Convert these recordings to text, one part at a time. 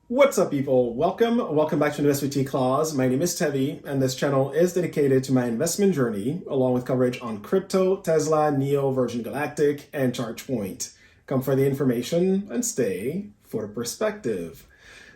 What's up, people? Welcome back to Invest with T Claus. My name is Tevi, and this channel is dedicated to my investment journey, along with coverage on crypto, Tesla, Neo, Virgin Galactic, and ChargePoint. Come for the information and stay for the perspective.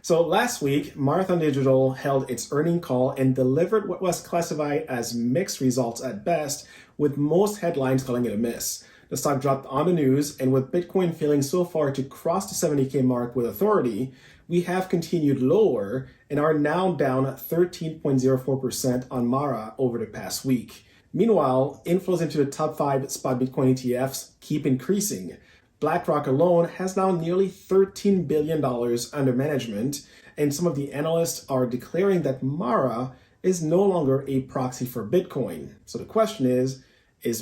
So last week, Marathon Digital held its earnings call and delivered what was classified as mixed results at best, with most headlines calling it a miss. The stock dropped on the news, and with Bitcoin failing so far to cross the 70K mark with authority, we have continued lower and are now down 13.04% on Mara over the past week. Meanwhile, inflows into the top 5 spot Bitcoin ETFs keep increasing. BlackRock alone has now nearly $13 billion under management, and some of the analysts are declaring that Mara is no longer a proxy for Bitcoin. So the question is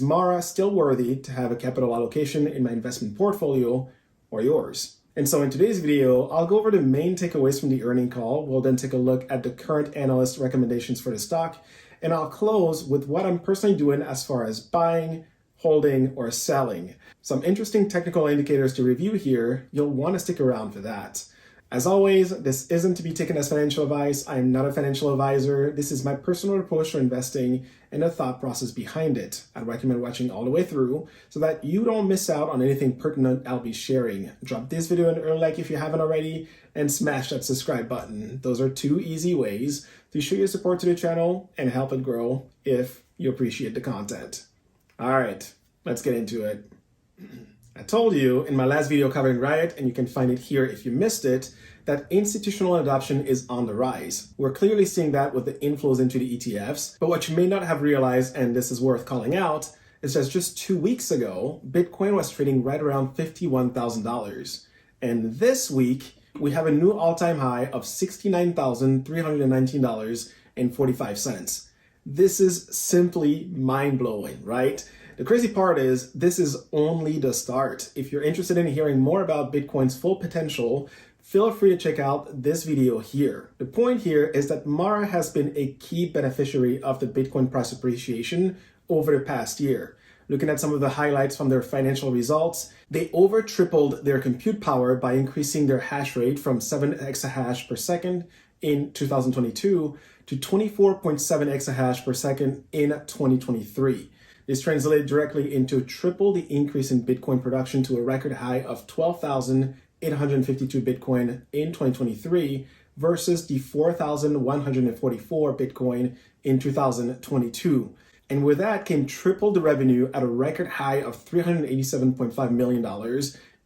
Mara still worthy to have a capital allocation in my investment portfolio or yours? And so in today's video, I'll go over the main takeaways from the earnings call. We'll then take a look at the current analyst recommendations for the stock, and I'll close with what I'm personally doing as far as buying, holding, or selling. Some interesting technical indicators to review here. You'll want to stick around for that. As always, this isn't to be taken as financial advice. I'm not a financial advisor. This is my personal approach to investing and the thought process behind it. I'd recommend watching all the way through so that you don't miss out on anything pertinent I'll be sharing. Drop this video an early like if you haven't already, and smash that subscribe button. Those are 2 easy ways to show your support to the channel and help it grow if you appreciate the content. All right, let's get into it. I told you in my last video covering Riot, and you can find it here if you missed it, that institutional adoption is on the rise. We're clearly seeing that with the inflows into the ETFs, but what you may not have realized, and this is worth calling out, is that just 2 weeks ago, Bitcoin was trading right around $51,000. And this week, we have a new all-time high of $69,319.45. This is simply mind-blowing, right? The crazy part is this is only the start. If you're interested in hearing more about Bitcoin's full potential, feel free to check out this video here. The point here is that Mara has been a key beneficiary of the Bitcoin price appreciation over the past year. Looking at some of the highlights from their financial results, they over tripled their compute power by increasing their hash rate from 7 exahash per second in 2022 to 24.7 exahash per second in 2023. This translated directly into triple the increase in Bitcoin production to a record high of 12,852 Bitcoin in 2023 versus the 4,144 Bitcoin in 2022. And with that came triple the revenue at a record high of $387.5 million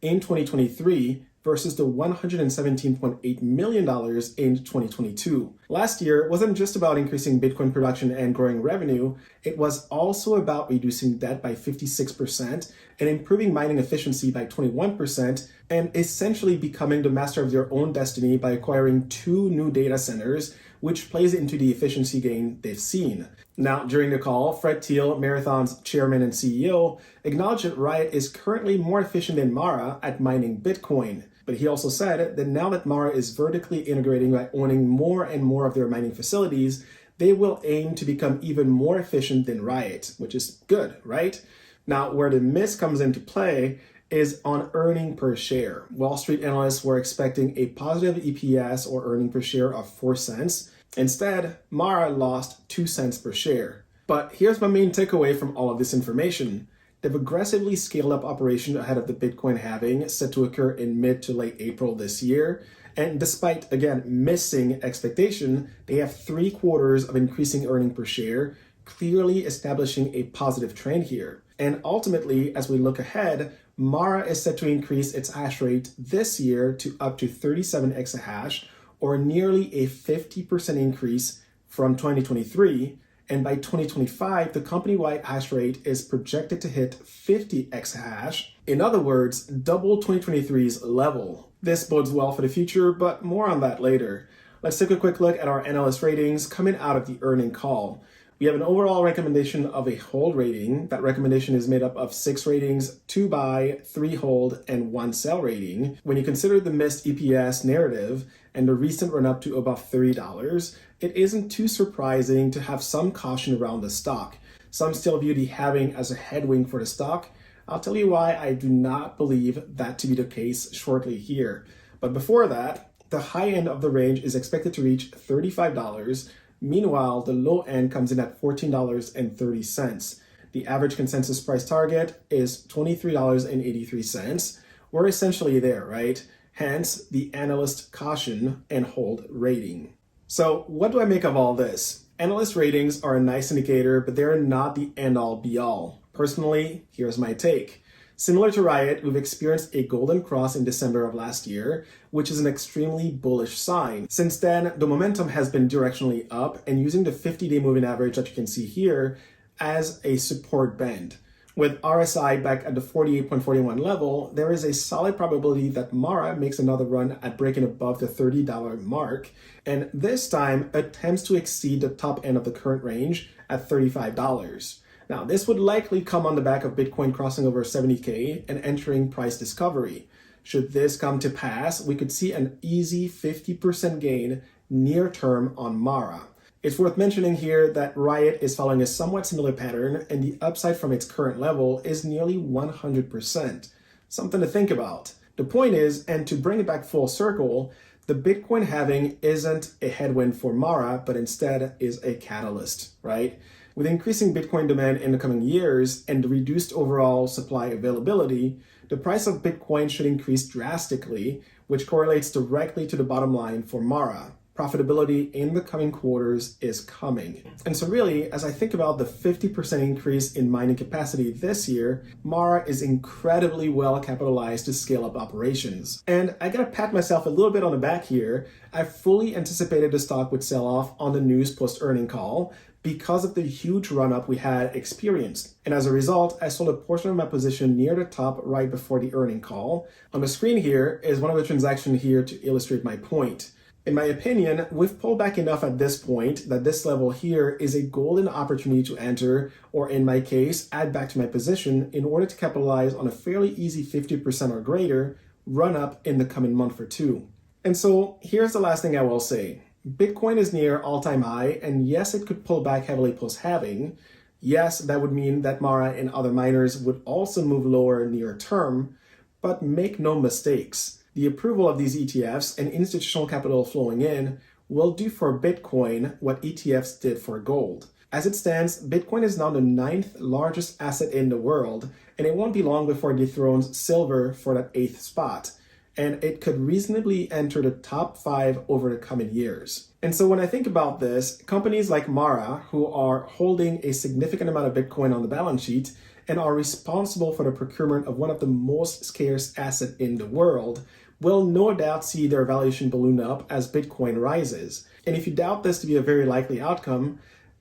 in 2023 versus the $117.8 million in 2022. Last year wasn't just about increasing Bitcoin production and growing revenue, it was also about reducing debt by 56% and improving mining efficiency by 21%, and essentially becoming the master of their own destiny by acquiring 2 new data centers, which plays into the efficiency gain they've seen. Now, during the call, Fred Thiel, Marathon's chairman and CEO, acknowledged that Riot is currently more efficient than Mara at mining Bitcoin. But he also said that now that Mara is vertically integrating by owning more and more of their mining facilities, they will aim to become even more efficient than Riot, which is good, right? Now, where the miss comes into play is on earning per share. Wall Street analysts were expecting a positive EPS or earning per share of 4 cents. Instead, Mara lost 2 cents per share. But here's my main takeaway from all of this information. They've aggressively scaled up operation ahead of the Bitcoin halving set to occur in mid to late April this year. And despite, again, missing expectation, they have 3 quarters of increasing earning per share, clearly establishing a positive trend here. And ultimately, as we look ahead, Mara is set to increase its hash rate this year to up to 37 exahash, or nearly a 50% increase from 2023. And by 2025, the company-wide hash rate is projected to hit 50 exahash. In other words, double 2023's level. This bodes well for the future, but more on that later. Let's take a quick look at our analyst ratings coming out of the earnings call. We have an overall recommendation of a hold rating. That recommendation is made up of 6 ratings, 2 buy, 3 hold, and 1 sell rating. When you consider the missed EPS narrative and the recent run up to above $30, it isn't too surprising to have some caution around the stock. Some still view the halving as a headwind for the stock. I'll tell you why I do not believe that to be the case shortly here. But before that, The high end of the range is expected to reach $35. Meanwhile, the low end comes in at $14.30. The average consensus price target is $23.83. We're essentially there, right? Hence the analyst caution and hold rating. So what do I make of all this? Analyst ratings are a nice indicator, but they're not the end-all be-all. Personally, here's my take. Similar to Riot, we've experienced a golden cross in December of last year, which is an extremely bullish sign. Since then, the momentum has been directionally up, and using the 50-day moving average that you can see here as a support band. With RSI back at the 48.41 level, there is a solid probability that Mara makes another run at breaking above the $30 mark, and this time attempts to exceed the top end of the current range at $35. Now, this would likely come on the back of Bitcoin crossing over 70K and entering price discovery. Should this come to pass, we could see an easy 50% gain near term on Mara. It's worth mentioning here that Riot is following a somewhat similar pattern, and the upside from its current level is nearly 100%. Something to think about. The point is, and to bring it back full circle, the Bitcoin halving isn't a headwind for Mara, but instead is a catalyst, right? With increasing Bitcoin demand in the coming years and the reduced overall supply availability, the price of Bitcoin should increase drastically, which correlates directly to the bottom line for Mara. Profitability in the coming quarters is coming. And so really, as I think about the 50% increase in mining capacity this year, Mara is incredibly well capitalized to scale up operations. And I gotta pat myself a little bit on the back here. I fully anticipated the stock would sell off on the news post-earning call because of the huge run-up we had experienced. And as a result, I sold a portion of my position near the top right before the earning call. On the screen here is one of the transactions here to illustrate my point. In my opinion, we've pulled back enough at this point that this level here is a golden opportunity to enter, or in my case, add back to my position in order to capitalize on a fairly easy 50% or greater run up in the coming month or two. And so here's the last thing I will say. Bitcoin is near all-time high, and yes, it could pull back heavily post-halving. Yes, that would mean that Mara and other miners would also move lower near term, but make no mistakes. The approval of these ETFs and institutional capital flowing in will do for Bitcoin what ETFs did for gold. As it stands, Bitcoin is now the 9th largest asset in the world, and it won't be long before it dethrones silver for that 8th spot. And it could reasonably enter the top 5 over the coming years. And so when I think about this, companies like Mara, who are holding a significant amount of Bitcoin on the balance sheet and are responsible for the procurement of one of the most scarce assets in the world, will no doubt see their valuation balloon up as Bitcoin rises. And if you doubt this to be a very likely outcome,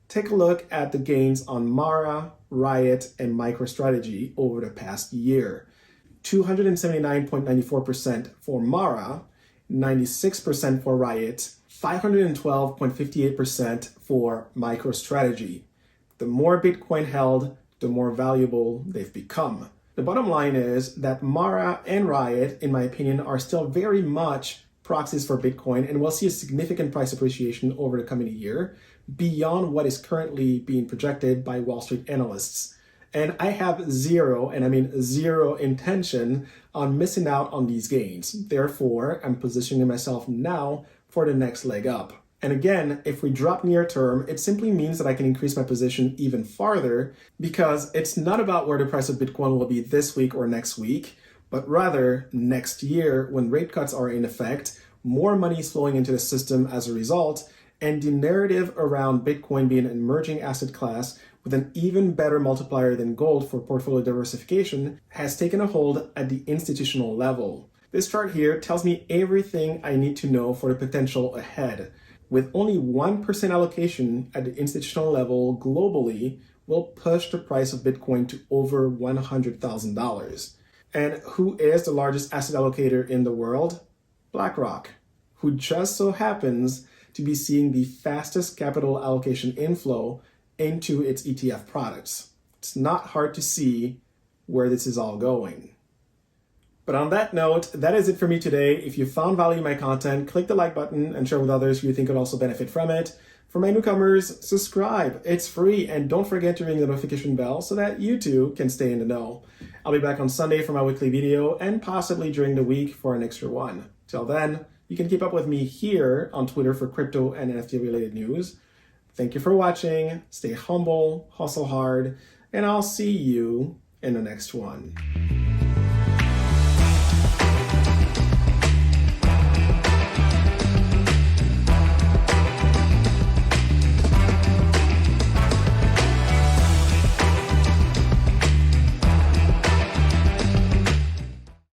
take a look at the gains on Mara, Riot, and MicroStrategy over the past year. 279.94% for Mara, 96% for Riot, 512.58% for MicroStrategy. The more Bitcoin held, the more valuable they've become. The bottom line is that Mara and Riot, in my opinion, are still very much proxies for Bitcoin, and we'll see a significant price appreciation over the coming year beyond what is currently being projected by Wall Street analysts. And I have zero, and I mean zero intention on missing out on these gains. Therefore, I'm positioning myself now for the next leg up. And again, if we drop near term, it simply means that I can increase my position even farther, because it's not about where the price of Bitcoin will be this week or next week, but rather next year when rate cuts are in effect, more money is flowing into the system as a result, and the narrative around Bitcoin being an emerging asset class with an even better multiplier than gold for portfolio diversification has taken a hold at the institutional level. This chart here tells me everything I need to know for the potential ahead. With only 1% allocation at the institutional level globally will push the price of Bitcoin to over $100,000. And who is the largest asset allocator in the world? BlackRock, who just so happens to be seeing the fastest capital allocation inflow into its ETF products. It's not hard to see where this is all going. But on that note, that is it for me today. If you found value in my content, click the like button and share with others who you think could also benefit from it. For my newcomers, subscribe. It's free, and don't forget to ring the notification bell so that you too can stay in the know. I'll be back on Sunday for my weekly video and possibly during the week for an extra one. Till then, You can keep up with me here on Twitter for crypto and NFT related news. Thank you for watching. Stay humble, hustle hard, and I'll see you in the next one.